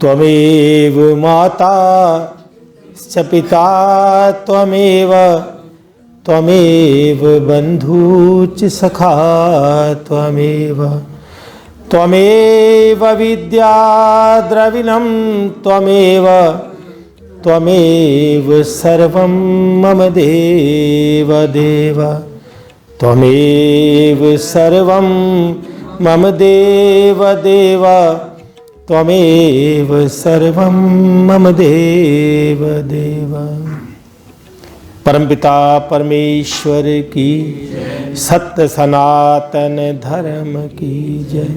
त्वमेव माता च पिता त्वमेव त्वमेव बन्धुश्च सखा त्वमेव त्वमेव विद्या द्रविणं त्वमेव त्वमेव सर्वं मम देव देव त्वमेव सर्वं मम देव देव त्वमेव सर्वं मम देव देव। परमपिता परमेश्वर की सत्य सनातन धर्म की जय।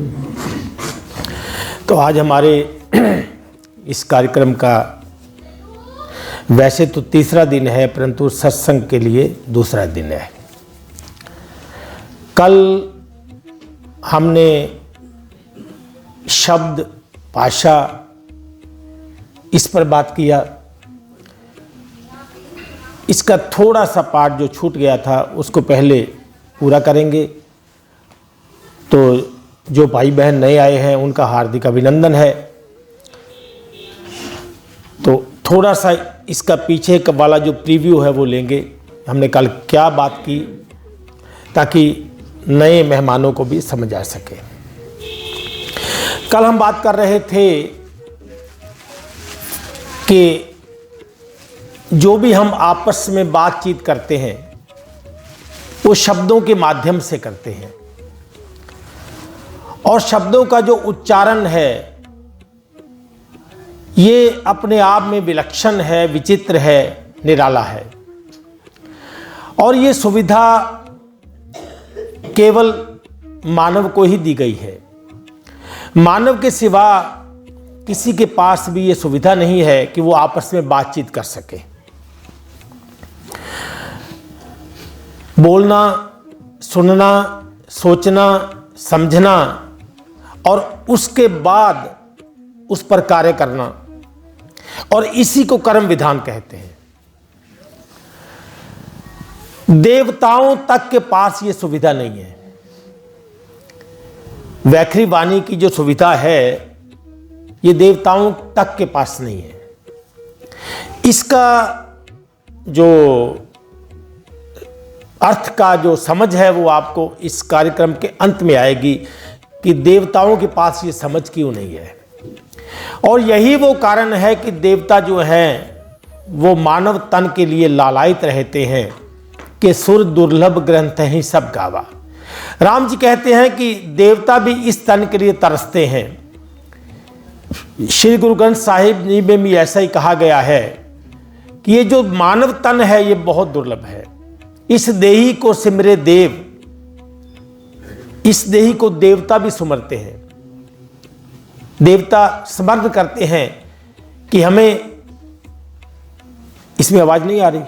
तो आज हमारे इस कार्यक्रम का वैसे तो तीसरा दिन है, परंतु सत्संग के लिए दूसरा दिन है। कल हमने शब्द भाषा इस पर बात किया। इसका थोड़ा सा पार्ट जो छूट गया था उसको पहले पूरा करेंगे। तो जो भाई बहन नए आए हैं उनका हार्दिक अभिनंदन है। तो थोड़ा सा इसका पीछे का वाला जो प्रीव्यू है वो लेंगे, हमने कल क्या बात की, ताकि नए मेहमानों को भी समझ आ सके। कल हम बात कर रहे थे कि जो भी हम आपस में बातचीत करते हैं वो शब्दों के माध्यम से करते हैं, और शब्दों का जो उच्चारण है ये अपने आप में विलक्षण है, विचित्र है, निराला है। और ये सुविधा केवल मानव को ही दी गई है। मानव के सिवा किसी के पास भी ये सुविधा नहीं है कि वो आपस में बातचीत कर सके। बोलना, सुनना, सोचना, समझना और उसके बाद उस पर कार्य करना, और इसी को कर्म विधान कहते हैं। देवताओं तक के पास ये सुविधा नहीं है। वैखरी वाणी की जो सुविधा है ये देवताओं तक के पास नहीं है। इसका जो अर्थ का जो समझ है वो आपको इस कार्यक्रम के अंत में आएगी कि देवताओं के पास ये समझ क्यों नहीं है। और यही वो कारण है कि देवता जो हैं वो मानव तन के लिए लालायित रहते हैं कि सुर दुर्लभ ग्रंथ ही सब गावा। राम जी कहते हैं कि देवता भी इस तन के लिए तरसते हैं। श्री गुरु ग्रंथ साहिब जी में भी ऐसा ही कहा गया है कि ये जो मानव तन है ये बहुत दुर्लभ है। इस देही को सिमरे देव, इस देही को देवता भी सुमरते हैं। देवता समर्थ करते हैं कि हमें, इसमें आवाज नहीं आ रही,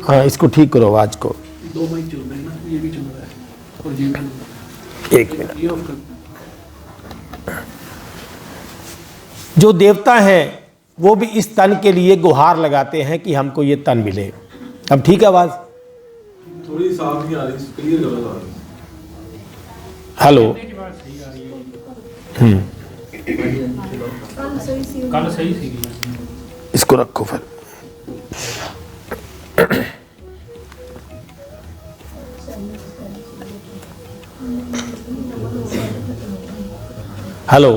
हाँ इसको ठीक करो आवाज को। दो माइक चल रहे हैं ना, ये भी चल रहा है और ये भी। एक मिनट। जो देवता हैं वो भी इस तन के लिए गुहार लगाते हैं कि हमको ये तन मिले। अब ठीक है आवाज? थोड़ी साफ नहीं आ रही, क्लियर गलत आ रही। हेलो। कल सही थी। इसको रखो फिर। हेलो,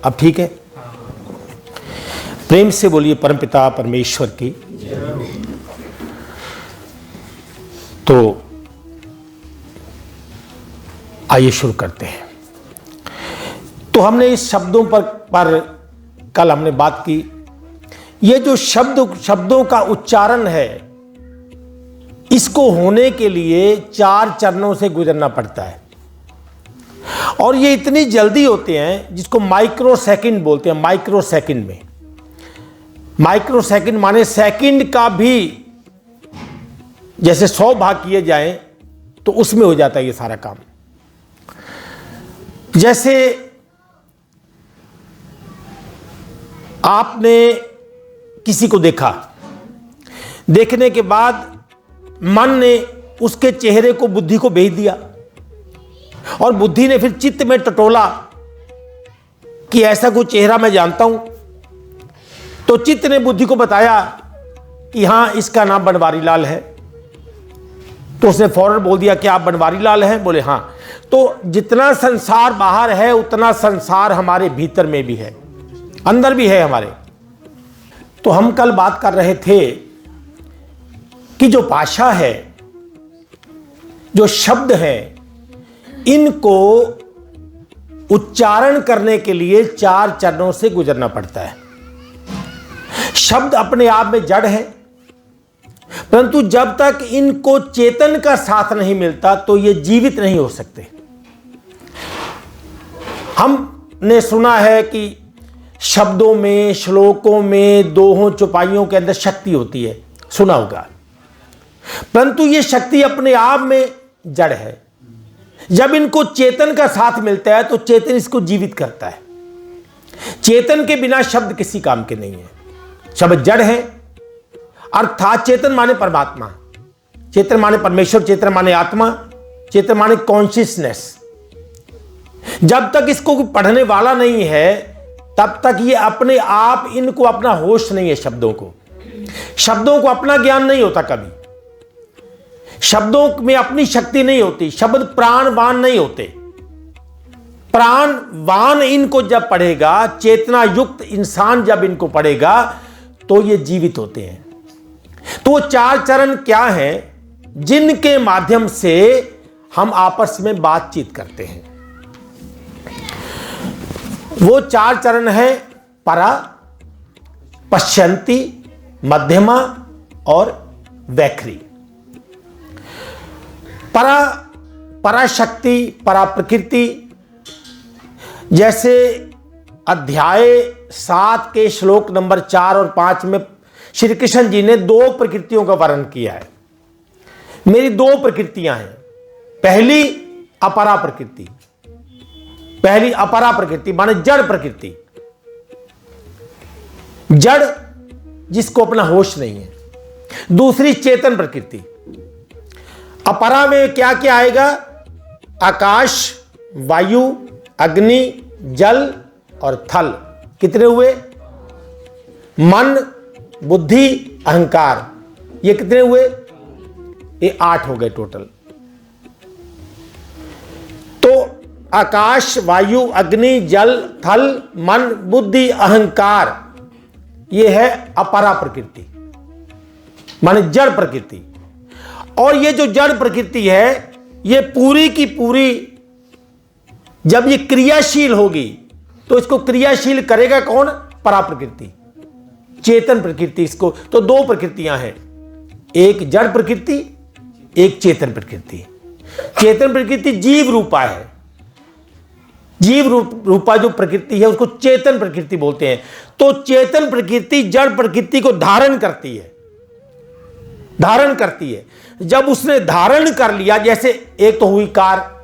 अब ठीक है? प्रेम से बोलिए परमपिता परमेश्वर की। तो आइए शुरू करते हैं। तो हमने इस शब्दों पर कल हमने बात की। ये जो शब्दों का उच्चारण है, इसको होने के लिए 4 चरणों से गुजरना पड़ता है, और ये इतनी जल्दी होते हैं जिसको माइक्रो सेकंड बोलते हैं। माइक्रो सेकंड में, माइक्रो सेकंड माने सेकंड का भी जैसे 100 भाग किए जाएं तो उसमें हो जाता है ये सारा काम। जैसे आपने किसी को देखा, देखने के बाद मन ने उसके चेहरे को बुद्धि को भेज दिया, और बुद्धि ने फिर चित्त में टटोला कि ऐसा कोई चेहरा मैं जानता हूं। तो चित्त ने बुद्धि को बताया कि हां, इसका नाम बनवारी लाल है। तो उसने फौरन बोल दिया कि आप बनवारी लाल हैं? बोले हां। तो जितना संसार बाहर है उतना संसार हमारे भीतर में भी है, अंदर भी है हमारे। तो हम कल बात कर रहे थे कि जो भाषा है, जो शब्द हैं, इनको उच्चारण करने के लिए 4 चरणों से गुजरना पड़ता है। शब्द अपने आप में जड़ है, परंतु जब तक इनको चेतन का साथ नहीं मिलता तो ये जीवित नहीं हो सकते। हमने सुना है कि शब्दों में, श्लोकों में, दोहों चौपाइयों के अंदर शक्ति होती है, सुना होगा, परंतु ये शक्ति अपने आप में जड़ है। जब इनको चेतन का साथ मिलता है तो चेतन इसको जीवित करता है। चेतन के बिना शब्द किसी काम के नहीं है। शब्द जड़ है, अर्थात चेतन माने परमात्मा, चेतन माने परमेश्वर, चेतन माने आत्मा, चेतन माने कॉन्शियसनेस। जब तक इसको पढ़ने वाला नहीं है तब तक ये अपने आप, इनको अपना होश नहीं है। शब्दों को अपना ज्ञान नहीं होता कभी। शब्दों में अपनी शक्ति नहीं होती। शब्द प्राणवान नहीं होते। प्राणवान इनको जब पढ़ेगा, चेतना युक्त इंसान जब इनको पढ़ेगा तो ये जीवित होते हैं। तो वो 4 चरण क्या हैं जिनके माध्यम से हम आपस में बातचीत करते हैं? वो 4 चरण है परा, पश्यंती, मध्यमा और वैखरी। पराशक्ति, परा प्रकृति, जैसे अध्याय 7 के श्लोक नंबर 4 और 5 में श्री कृष्ण जी ने 2 प्रकृतियों का वर्णन किया है। मेरी 2 प्रकृतियां हैं। पहली अपरा प्रकृति, पहली अपरा प्रकृति माने जड़ प्रकृति, जड़ जिसको अपना होश नहीं है। दूसरी चेतन प्रकृति। अपरा में क्या क्या आएगा? आकाश, वायु, अग्नि, जल और थल। कितने हुए? मन, बुद्धि, अहंकार। ये कितने हुए? ये 8 हो गए टोटल। तो आकाश, वायु, अग्नि, जल, थल, मन, बुद्धि, अहंकार, ये है अपरा प्रकृति माने जड़ प्रकृति। और ये जो जड़ प्रकृति है, ये पूरी की पूरी जब ये क्रियाशील होगी तो इसको क्रियाशील करेगा कौन? परा प्रकृति, चेतन प्रकृति। इसको तो 2 प्रकृतियां हैं, एक जड़ प्रकृति, एक चेतन प्रकृति। चेतन प्रकृति जीव रूपा है। जीव रूपा जो प्रकृति है उसको चेतन प्रकृति बोलते हैं। तो चेतन प्रकृति जड़ प्रकृति को धारण करती है, धारण करती है। जब उसने धारण कर लिया, जैसे एक तो हुई कार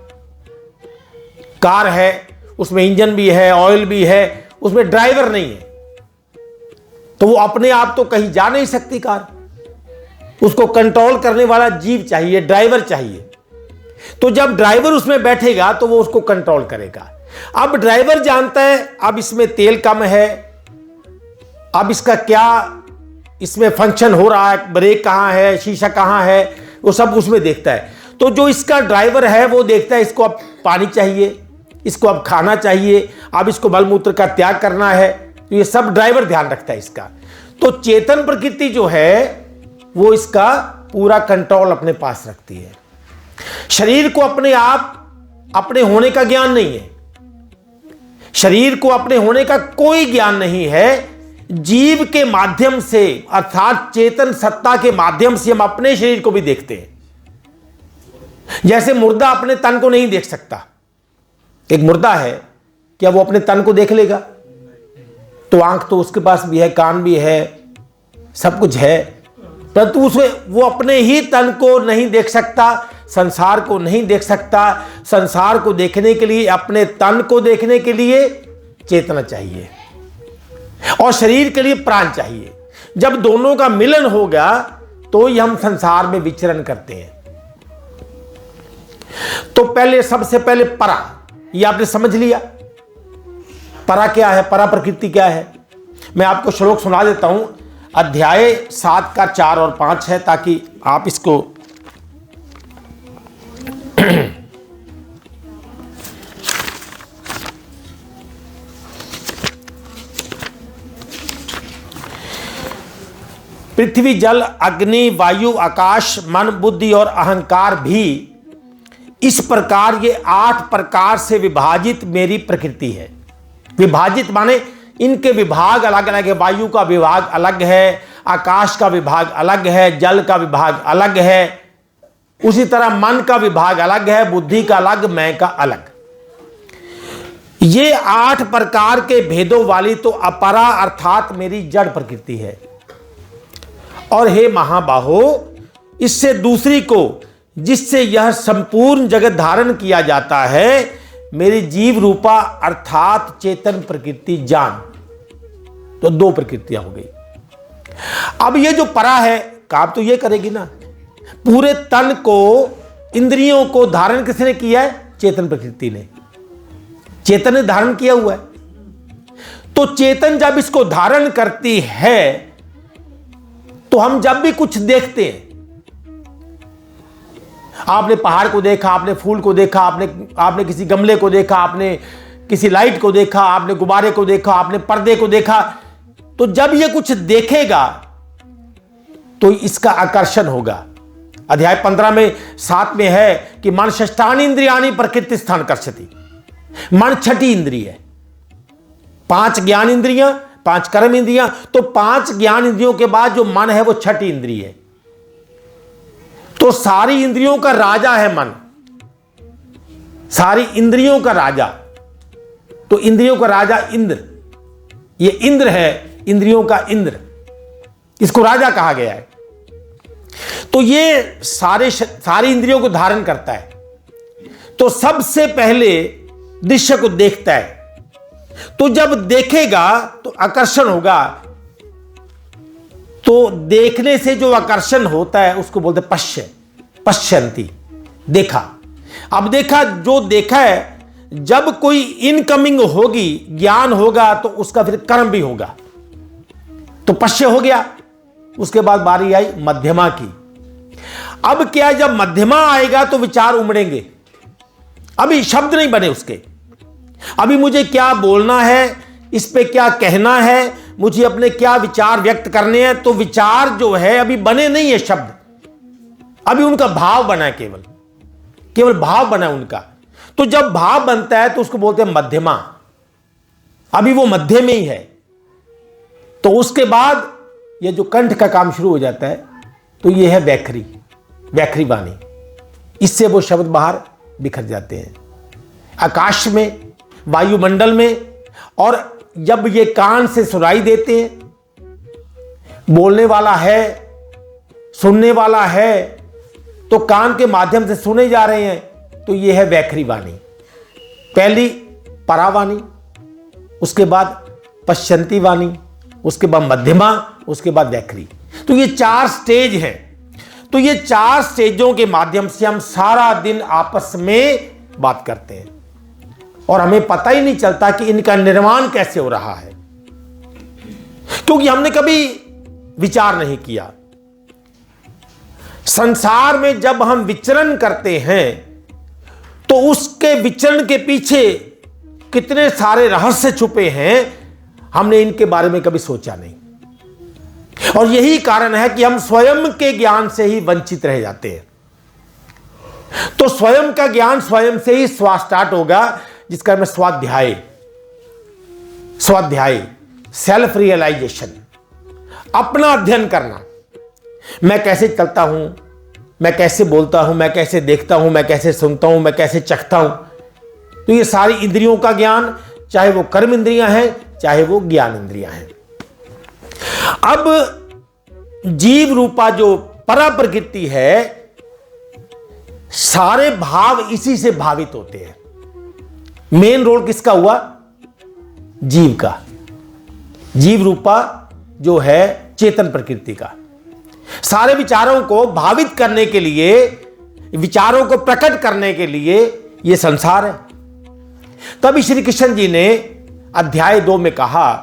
है, उसमें इंजन भी है, ऑयल भी है, उसमें ड्राइवर नहीं है, तो वो अपने आप तो कहीं जा नहीं सकती कार। उसको कंट्रोल करने वाला जीव चाहिए, ड्राइवर चाहिए। तो जब ड्राइवर उसमें बैठेगा तो वो उसको कंट्रोल करेगा। अब ड्राइवर जानता है अब इसमें तेल कम है, अब इसका क्या इसमें फंक्शन हो रहा है, ब्रेक कहां है, शीशा कहां है, वो सब उसमें देखता है। तो जो इसका ड्राइवर है वो देखता है इसको अब पानी चाहिए, इसको अब खाना चाहिए, अब इसको मलमूत्र का त्याग करना है, तो ये सब ड्राइवर ध्यान रखता है इसका। तो चेतन प्रकृति जो है वो इसका पूरा कंट्रोल अपने पास रखती है। शरीर को अपने आप अपने होने का ज्ञान नहीं है, शरीर को अपने होने का कोई ज्ञान नहीं है। जीव के माध्यम से अर्थात चेतन सत्ता के माध्यम से हम अपने शरीर को भी देखते हैं। जैसे मुर्दा अपने तन को नहीं देख सकता, एक मुर्दा है, क्या वो अपने तन को देख लेगा? तो आंख तो उसके पास भी है, कान भी है, सब कुछ है, परंतु उसमें वो अपने ही तन को नहीं देख सकता, संसार को नहीं देख सकता। संसार को देखने के लिए, अपने तन को देखने के लिए चेतना चाहिए और शरीर के लिए प्राण चाहिए। जब दोनों का मिलन होगा तो ही हम संसार में विचरण करते हैं। तो पहले, सबसे पहले परा, ये आपने समझ लिया। परा क्या है, परा प्रकृति क्या है। मैं आपको श्लोक सुना देता हूं, अध्याय 7 का 4 और 5 है, ताकि आप इसको पृथ्वी, जल, अग्नि, वायु, आकाश, मन, बुद्धि और अहंकार भी इस प्रकार, ये 8 प्रकार से विभाजित मेरी प्रकृति है। विभाजित माने इनके विभाग अलग अलग है। वायु का विभाग अलग है, आकाश का विभाग अलग है, जल का विभाग अलग है, उसी तरह मन का विभाग अलग है, बुद्धि का अलग, मैं का अलग। ये 8 प्रकार के भेदों वाली तो अपरा अर्थात मेरी जड़ प्रकृति है। और हे महाबाहो, इससे दूसरी को, जिससे यह संपूर्ण जगत धारण किया जाता है, मेरी जीव रूपा अर्थात चेतन प्रकृति जान। तो 2 प्रकृतियां हो गई। अब ये जो परा है, काम तो ये करेगी ना, पूरे तन को, इंद्रियों को धारण किसने किया है? चेतन प्रकृति ने। चेतन ने धारण किया हुआ है। तो चेतन जब इसको धारण करती है, तो हम जब भी कुछ देखते हैं, आपने पहाड़ को देखा, आपने फूल को देखा, आपने किसी गमले को देखा, आपने किसी लाइट को देखा, आपने गुब्बारे को देखा, आपने पर्दे को देखा, तो जब ये कुछ देखेगा तो इसका आकर्षण होगा। अध्याय 15 में 7 में है कि मन षष्ठानि इंद्रियाणि प्रकृति स्थान कर्षति। मन छठी इंद्रिय है। 5 ज्ञान इंद्रियां, 5 कर्म इंद्रियां, तो 5 ज्ञान इंद्रियों के बाद जो मन है वो छठी इंद्रिय है। तो सारी इंद्रियों का राजा है मन, सारी इंद्रियों का राजा। तो इंद्रियों का राजा इंद्र, ये इंद्र है, इंद्रियों का इंद्र, इसको राजा कहा गया है। तो ये सारी इंद्रियों को धारण करता है। तो सबसे पहले दृश्य को देखता है। तो जब देखेगा तो आकर्षण होगा। तो देखने से जो आकर्षण होता है उसको बोलते पश्य, पश्यंती, देखा। अब देखा, जो देखा है, जब कोई इनकमिंग होगी, ज्ञान होगा, तो उसका फिर कर्म भी होगा। तो पश्य हो गया। उसके बाद बारी आई मध्यमा की। अब क्या, जब मध्यमा आएगा तो विचार उमड़ेंगे। अभी शब्द नहीं बने उसके, अभी मुझे क्या बोलना है, इस पे क्या कहना है, मुझे अपने क्या विचार व्यक्त करने हैं। तो विचार जो है अभी बने नहीं है शब्द, अभी उनका भाव बना है, केवल भाव बना है उनका। तो जब भाव बनता है तो उसको बोलते हैं मध्यमा। अभी वो मध्य में ही है। तो उसके बाद ये जो कंठ का काम शुरू हो जाता है, तो ये है वैखरी, वैखरी वाणी। इससे वो शब्द बाहर बिखर जाते हैं आकाश में, वायुमंडल में। और जब ये कान से सुनाई देते हैं, बोलने वाला है, सुनने वाला है, तो कान के माध्यम से सुने जा रहे हैं, तो ये है वैखरी वाणी। पहली परावाणी, उसके बाद पश्यंती वाणी, उसके बाद मध्यमा, उसके बाद वैखरी। तो ये 4 स्टेज हैं। तो ये 4 स्टेजों के माध्यम से हम सारा दिन आपस में बात करते हैं और हमें पता ही नहीं चलता कि इनका निर्माण कैसे हो रहा है, क्योंकि हमने कभी विचार नहीं किया। संसार में जब हम विचरण करते हैं तो उसके विचरण के पीछे कितने सारे रहस्य छुपे हैं, हमने इनके बारे में कभी सोचा नहीं। और यही कारण है कि हम स्वयं के ज्ञान से ही वंचित रह जाते हैं। तो स्वयं का ज्ञान स्वयं से ही स्टार्ट होगा, जिसका मैं स्वाध्याय, सेल्फ रियलाइजेशन, अपना अध्ययन करना। मैं कैसे चलता हूं, मैं कैसे बोलता हूं, मैं कैसे देखता हूं, मैं कैसे सुनता हूं, मैं कैसे चखता हूं। तो ये सारी इंद्रियों का ज्ञान, चाहे वो कर्म इंद्रियां हैं, चाहे वो ज्ञान इंद्रियां हैं। अब जीव रूपा जो परा प्रकृति है, सारे भाव इसी से भावित होते हैं। मेन रोल किसका हुआ? जीव का। जीव रूपा जो है चेतन प्रकृति का। सारे विचारों को भावित करने के लिए, विचारों को प्रकट करने के लिए ये संसार है। तभी श्री कृष्ण जी ने अध्याय 2 में कहा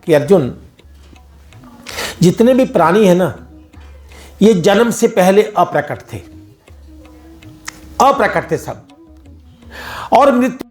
कि अर्जुन, जितने भी प्राणी हैं ना, ये जन्म से पहले अप्रकट थे सब, और मृत्यु